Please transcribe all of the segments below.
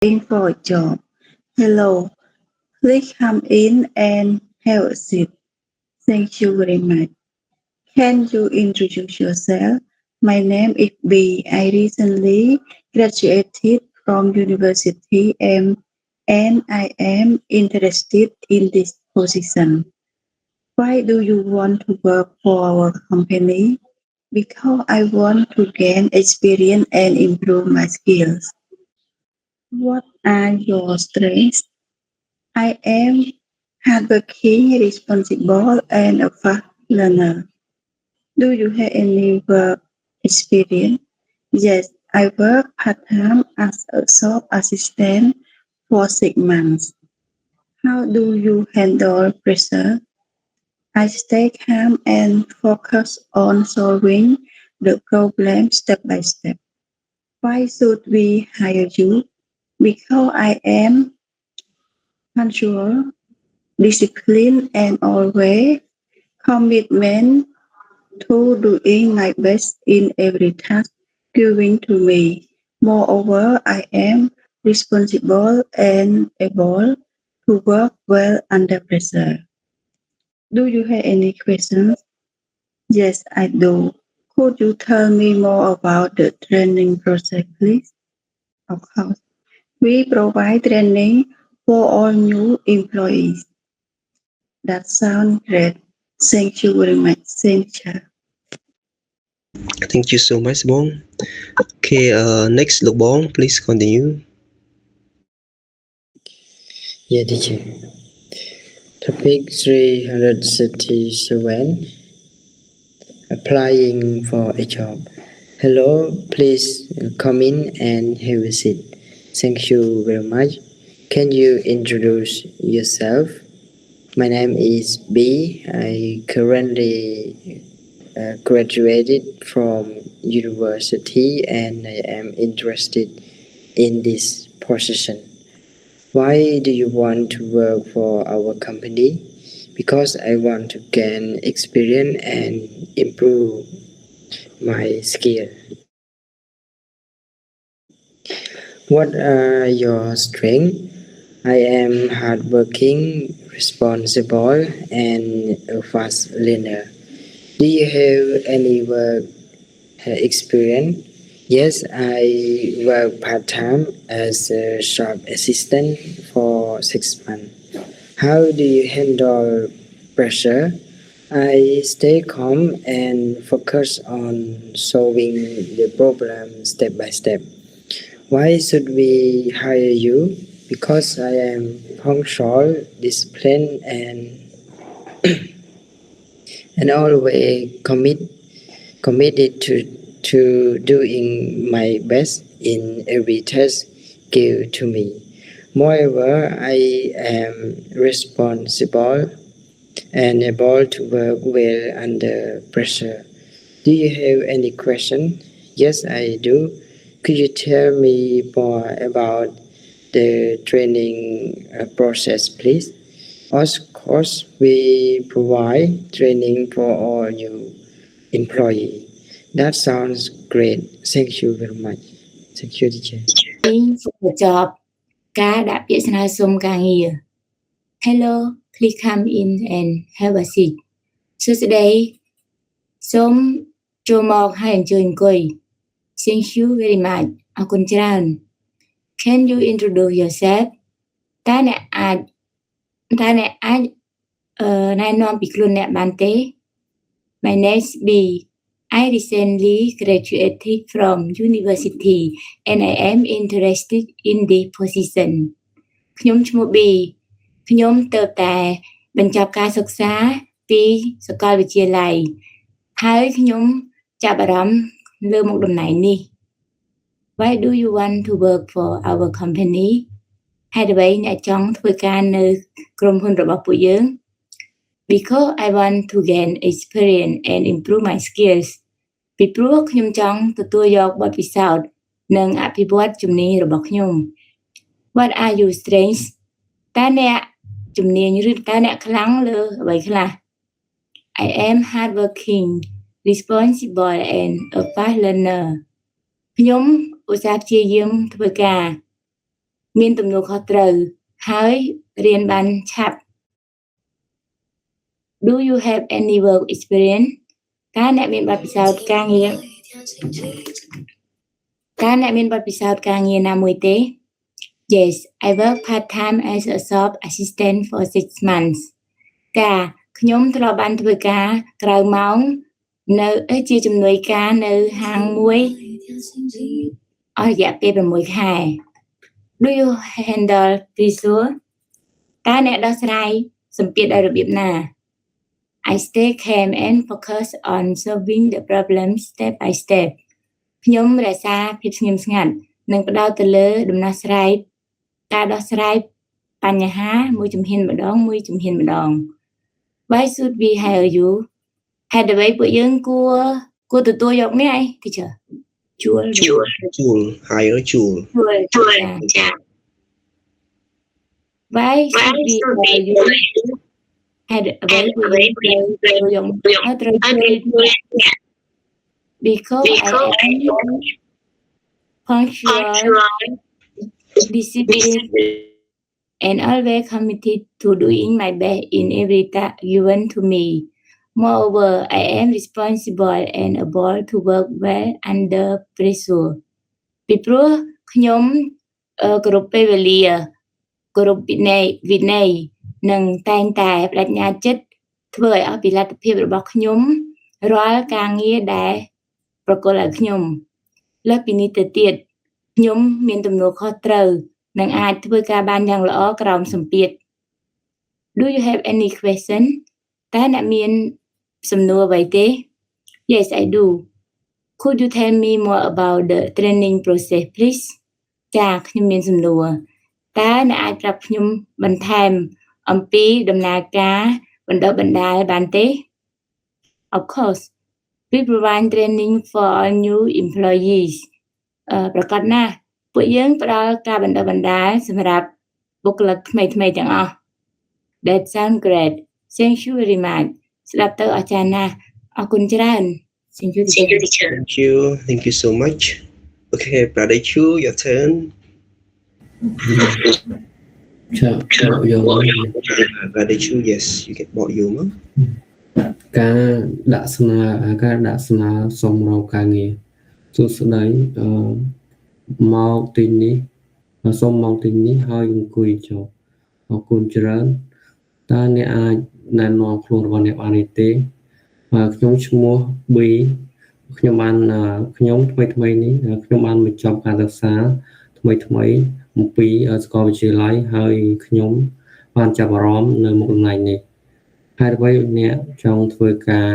In for a job. Hello, please come in and have a seat. Thank you very much. Can you introduce yourself? My name is B. I recently graduated from university and I am interested in this position. Why do you want to work for our company? Because I want to gain experience and improve my skills. What are your strengths? I am hardworking, responsible, and a fast learner. Do you have any work experience? Yes, I work part-time as a shop assistant for 6 months. How do you handle pressure? I stay calm and focus on solving the problem step by step. Why should we hire you? Because I am punctual, disciplined, and always commitment to doing my best in every task given to me. Moreover, I am responsible and able to work well under pressure. Do you have any questions? Yes, I do. Could you tell me more about the training process, please? Of course. We provide training for all new employees. That sounds great. Thank you very much, Sencha. Thank you so much, Bong. Okay, next, Lục Bong, please continue. Yeah, teacher. Topic 337. Applying for a job. Hello, please come in and have a seat. Thank you very much. Can you introduce yourself? My name is B. I currently graduated from university and I am interested in this position. Why do you want to work for our company? Because I want to gain experience and improve my skill. What are your strengths? I am hardworking, responsible, and a fast learner. Do you have any work experience? Yes, I work part time as a shop assistant for 6 months. How do you handle pressure? I stay calm and focus on solving the problem step by step. Why should we hire you? Because I am punctual, disciplined, and always committed to doing my best in every task given to me. Moreover, I am responsible and able to work well under pressure. Do you have any question? Yes, I do. Could you tell me more about the training process, please? Of course, we provide training for all new employee. That sounds great. Thank you very much. Thank you, teacher. In for a job ការដាក់ពាក្យស្នើសុំការងារ Hello, please come in and have a seat. សួស្តីសូមចូលមកហើយអញ្ជើញអង្គុយ Thank you very much អរគុណច្រើន Can you introduce yourself? តើអ្នកអាចណែនាំពីខ្លួនអ្នកបានទេ My name is B. I recently graduated from university and I am interested in the position. ខ្ញុំឈ្មោះ B. ខ្ញុំទើបតែបញ្ចប់ការសិក្សាពីសាកលវិទ្យាល័យហើយខ្ញុំចាប់អារម្មណ៍លើមុខតំណែងនេះ Why do you want to work for our company? ហេតុអ្វីអ្នកចង់ធ្វើការនៅក្រុមហ៊ុនរបស់ពួកយើង Because I want to gain experience and improve my skills. ពីព្រោះខ្ញុំចង់ទទួលយកបទពិសោធន៍និងអភិវឌ្ឍជំនាញរបស់ខ្ញុំ What are your strengths? តើអ្នកជំនាញឬតើអ្នកខ្លាំងលើអ្វីខ្លះ I am hardworking, responsible and a fast learner. ខ្ញុំឧស្សាហ៍ព្យាយាមធ្វើការ មានទំនួលខុសត្រូវហើយរៀនបានឆាប់ Do you have any work experience តើអ្នកមានបទពិសោធន៍ការងារណាមួយទេ Yes, I work part-time as a shop assistant for 6 months. ចាខ្ញុំធ្លាប់បានធ្វើការក្រៅម៉ោងនៅជាជំនួយការនៅហាងមួយអស់រយៈពេល6ខែ Do you handle pressure តើអ្នកដោះស្រាយសម្ពាធដោយរបៀបណា I stay calm and focus on solving the problem step by step ខ្ញុំរក្សាភាពស្ងៀមស្ងាត់និងផ្ដោតទៅលើការដោះស្រាយបញ្ហាមួយជំហានម្ដង Why should we hire you ហេតុអ្វីពួកយើងគួរទទួលយកអ្នកឯង teacher ជួល hire ជួល ចា Why should we hire you ហេតុអ្វីពួកយើងត្រូវយកត្រូវជួល Because I am punctual, disciplined, and always committed to doing my best in every task given to me. Moreover, I am responsible and able to work well under pressure. ពីព្រោះខ្ញុំគោរពពេលវេលាគោរពវិន័យនិងតែងតែបដិញ្ញាចិត្តធ្វើឲ្យអស់ពីលទ្ធភាពរបស់ខ្ញុំរាល់ការងារដែលប្រគល់ឲ្យខ្ញុំលើសពីនេះទៅទៀតខ្ញុំមានទំនួលខុសត្រូវនិងអាចធ្វើការបានយ៉ាងល្អក្រោមសម្ពាធ Do you have any question តើអ្នកមានសំណួរអ្វីទេ Yes I do Could you tell me more about the training process please ចាខ្ញុំមានសំណួរតើអ្នកអាចប្រាប់ខ្ញុំបន្ថែមអំពីដំណើរការបណ្ដុះបណ្ដាលបានទេ Of course we provide training for all new employees ប្រកាសណាស់ពួកយើងផ្ដល់ការបណ្ដុះបណ្ដាលសម្រាប់បុគ្គលិកថ្មីៗទាំងអស់ That sound great Thank you very much ស្ដាប់ទៅអស្ចារ្យណាស់អរគុណច្រើន Thank you teacher Thank you so much Okay brother Chu your turn brother Chu yes you get bought you ការដាក់ស្នើសុំរកការងារសួស្ដីមកទីនេះសូមមកទីនេះហើយអង្គុយចុះអរគុណច្រើនតើអ្នកអាចណែនាំខ្លួនរបស់អ្នកបានទេខ្ញុំឈ្មោះ B ខ្ញុំថ្មីនេះខ្ញុំបានបញ្ចប់ការសិក្សាថ្មីអំពីសាកលវិទ្យាល័យហើយខ្ញុំបានចាប់អារម្មណ៍នៅមុខតំណែងនេះហេតុអ្វីអ្នកចង់ធ្វើការ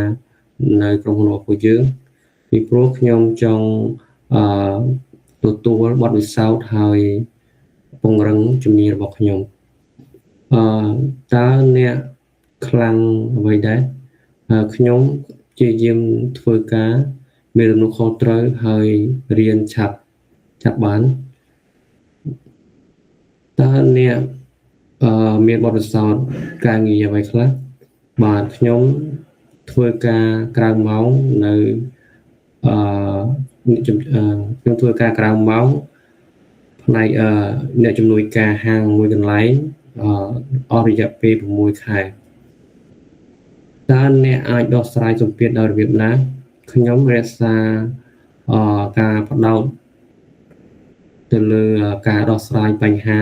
នៅក្រុមហ៊ុនរបស់ពួកយើងពីព្រោះខ្ញុំចង់ទទួលបទពិសោធន៍ហើយពង្រឹងជំនាញរបស់ខ្ញុំតើអ្នកខ្លាំងអ្វីដែរខ្ញុំជាយាមធ្វើការមានទំនួលខុសត្រូវហើយរៀនឆាប់បានតើអ្នកមានបទពិសោធន៍ការងារអ្វីខ្លះបាទខ្ញុំធ្វើការក្រៅម៉ោងនៅខ្ញុំធ្វើការក្រៅម៉ោងផ្នែកអ្នកជំនួយការហាងមួយកន្លែងអស់រយៈពេល6ខែតើអ្នកអាចដោះស្រាយសម្ពាធដោយរបៀបណាខ្ញុំរក្សាការផ្ដោតទៅលើការដោះស្រាយបញ្ហា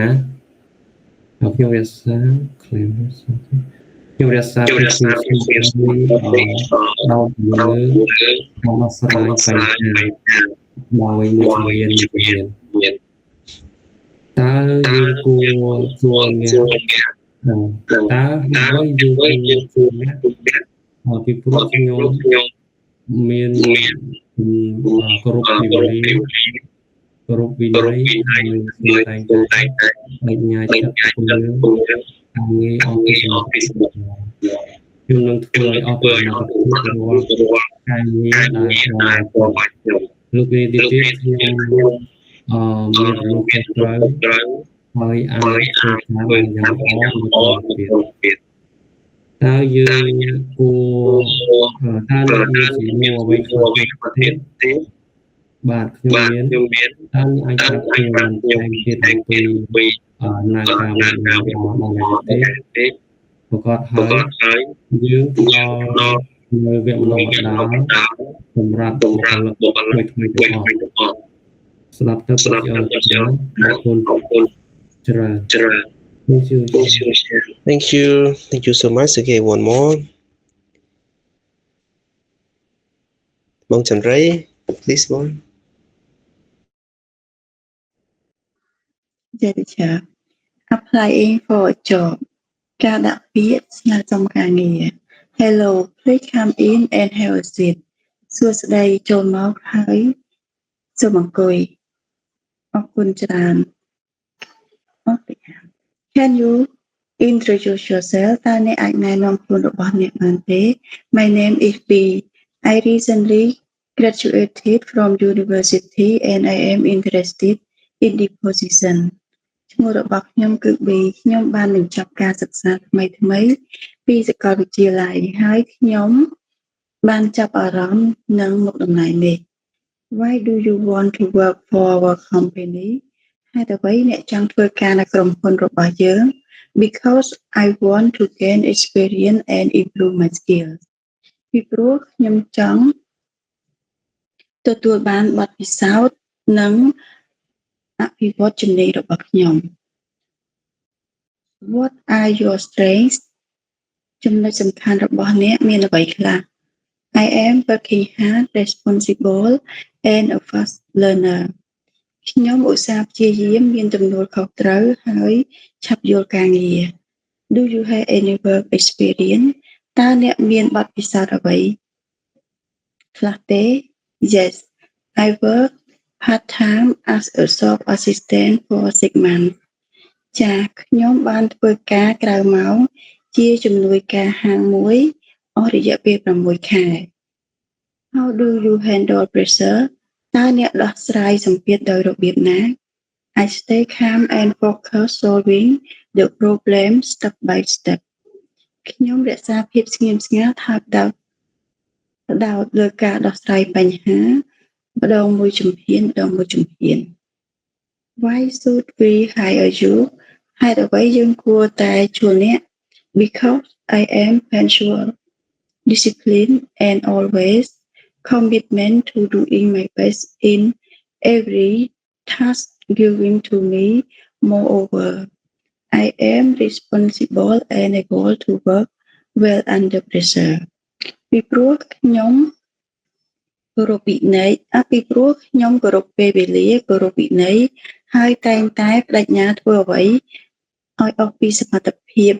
ខ្ញុំរក្សាភាពជាដោះស្រាយបញ្ហាដោយមួយមានតើយើងគួរជួលអ្នកតើហើយយើងគួរជួលអ្នកពីព្រោះខ្ញុំមានគ្រប់វិន័យហើយតែងតែបញ្ញាចិត្តពលការងារអហ្វីសខ្ញុំនឹងធ្វើឲ្យអស់ពីរាល់ការងារដែលលោកនេះទៀតខ្ញុំមានរូបភាពត្រូវហើយអាចធ្វើការបានយ៉ាងល្អទៀតតើយើងគួរតើមានជំនួយអ្វីខ្លះទៀត បាទខ្ញុំមានតើអ្នកអាចប្រាប់ខ្ញុំបន្ថែមទៀតអំពីនាការវិនិយោគដល់ទេប្រកបហើយយើងផ្ដល់នៅវគ្គបណ្ដុះបណ្ដាលសម្រាប់បុគ្គលិកថ្មីៗទាំងអស់ស្ដាប់ទៅអរគុណច្រើន Thank you so much. Okay, one more. Bông Trần Ray, please bông. Teacher, applying for a job. ការដាក់ពាក្យស្នើសុំការងារ Hello, please come in and have a seat. សួស្តីចូលមកហើយសូមអង្គុយអរគុណច្រើន Can you introduce yourself? តើអ្នកអាចណែនាំខ្លួនរបស់អ្នកបានទេ My name is B. I recently graduated from university and I am interested in the position. ឈ្មោះរបស់ខ្ញុំគឺ B ខ្ញុំបានបញ្ចប់ការសិក្សាថ្មីៗពីសាកលវិទ្យាល័យហើយខ្ញុំបានចាប់អារម្មណ៍នឹងមុខតំណែងនេះ Why do you want to work for our company? ហេតុអ្វីអ្នកចង់ធ្វើការនៅក្រុមហ៊ុនរបស់យើង Because I want to gain experience and improve my skills. ពីព្រោះខ្ញុំចង់ទទួលបានបទពិសោធន៍និងអភិវឌ្ឍជំនាញរបស់ខ្ញុំ What are your strengths? ចំណុចសំខាន់របស់អ្នកមានអ្វីខ្លះ I am working hard, responsible and a fast learner. ខ្ញុំឧស្សាហ៍ព្យាយាមមានទំនួលខុសត្រូវហើយឆាប់យល់ការងារ Do you have any work experience? តើអ្នកមានបទពិសោធន៍អ្វីខ្លះទេ Yes, I work part-time as a shop assistant for 6 months. ចាខ្ញុំបានធ្វើការក្រៅម៉ោងជាជំនួយការហាងមួយអស់រយៈពេល6ខែ How do you handle pressure? តើអ្នកដោះស្រាយសម្ពាធដោយរបៀបណា I stay calm and focus solving the problem step by step. ខ្ញុំរក្សាភាពស្ងៀមស្ងាត់ហើយផ្ដោតលើការដោះស្រាយបញ្ហាម្ដងមួយជំហាន Why should we hire you? ហេតុអ្វីយើងគួរតែជួលអ្នក Because I am punctual, disciplined and always commitment to doing my best in every task given to me. Moreover, I am responsible and able to work well under pressure. ពីព្រោះខ្ញុំគោរពវិន័យពីព្រោះខ្ញុំគោរពពេលវេលាគោរពវិន័យហើយតែងតែបដិញ្ញាធ្វើអ្វីឲ្យអស់ពីសមត្ថភាព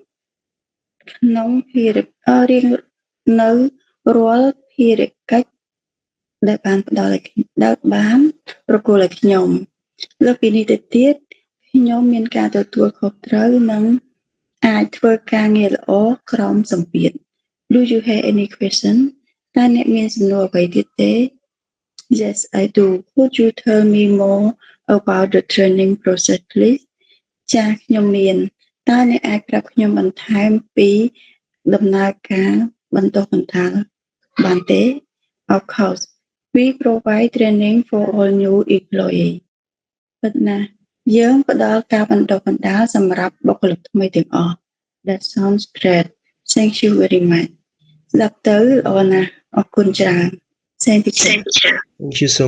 ក្នុងភារកិច្ចរៀងនៅរាល់ភារកិច្ចដែលបានផ្ដល់ឲ្យបានប្រគល់ឲ្យខ្ញុំលើសពីនេះទៅទៀតខ្ញុំមានការទទួលខុសត្រូវនិងអាចធ្វើការងារល្អក្រោមសម្ពាធ Do you have any question? តើអ្នកមានសំណួរអ្វីទៀតទេ Yes, I do. Could you tell me more about the training process, please? ចាខ្ញុំមានតើអ្នកអាចប្រាប់ខ្ញុំបន្ថែមពីដំណើរការបន្តបន្ទាល់បានទេ Of course, we provide training for all new employees. ពិតណាស់យើងផ្ដល់ការបណ្ដុះបណ្ដាលសម្រាប់បុគ្គលិកថ្មីទាំងអស់ That sounds great. Thank you very much. ស្ដាប់ទៅល្អណាស់អរគុណច្រើន Thank you. Thank you so